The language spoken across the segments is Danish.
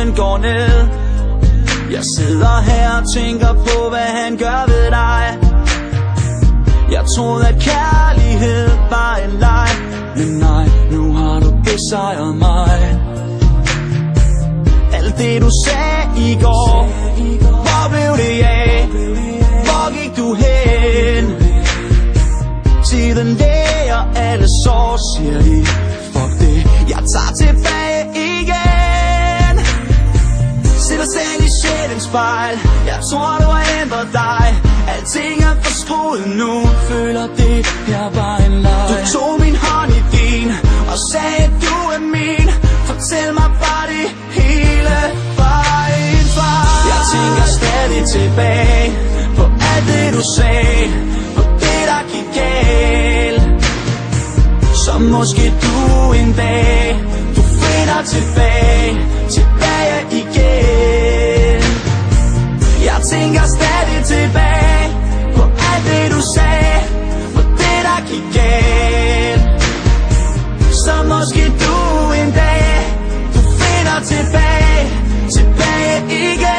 solen går ned. Jeg sidder her og tænker på, hvad han gør ved dig. Jeg troede, at kærlighed var en leg, men nej, nu har du besejret mig. Alt det du sagde i går, hvor blev det af? Hvor gik du hen? Tiden læger alle sår, siger de. Fuck det, jeg tager tilbage igen. Sætter selv i sjælens spejl. Jeg tror du har ændret dig. Alting er forskruet nu. Føler det her var en leg. Du tog min hånd i din og sagde du er min. Fortæl mig bare det hele vejen fra. Jeg tænker stadig tilbage på alt det du sagde, på det der gik galt. Så måske du en dag du finder tilbage igen. Jeg tænker stadig tilbage på alt det du sagde, på det der gik galt. Så måske du en dag du finder tilbage igen.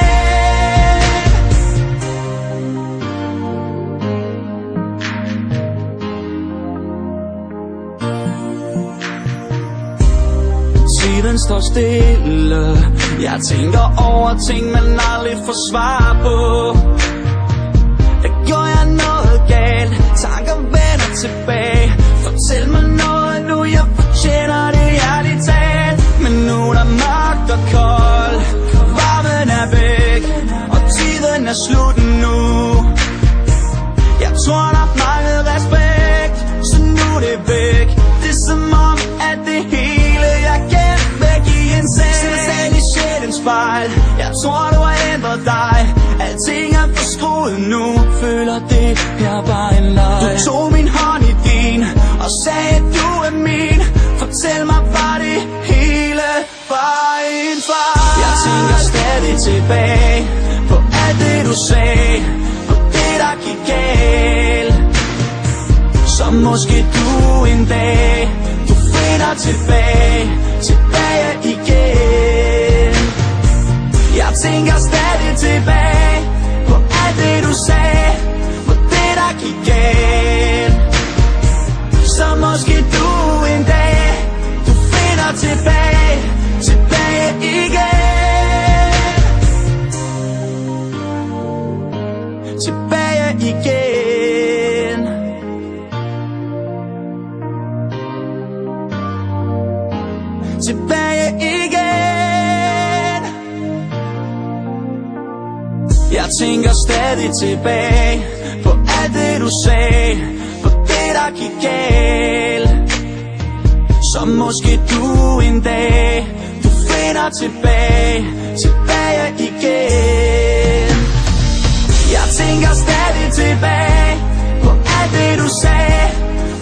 Tiden står stille. Jeg tænker over ting man aldrig får svar på. Gjorde jeg noget galt? Tanker vender tilbage. Fortæl mig noget nu, jeg fortjener det ærligt talt. Men nu er der mørkt og koldt, varmen er væk, og tiden er slut nu. Jeg tror der manglede respekt, så nu er det væk. Det er som om at det hele jeg gemt væk i en seng. Sætter selv i sjælens spejl. Jeg tror du har ændret dig. Alting er forskruet nu. Føler det her var en leg. Du tog min hånd i din og sagde du er min. Fortæl mig bare det hele vejen fra. Jeg tænker stadig tilbage på alt det du sagde, på det der gik galt. Så måske du en dag du finder tilbage igen. Jeg tænker stadig tilbage på alt det du sagde, på det der gik galt. Så måske du en dag du finder tilbage igen. Tilbage igen. Tilbage igen. Jeg tænker stadig tilbage på alt det du sagde, på det der gik galt. Så måske du en dag du finder tilbage igen. Jeg tænker stadig tilbage på alt det du sagde,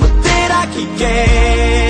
på det der gik galt.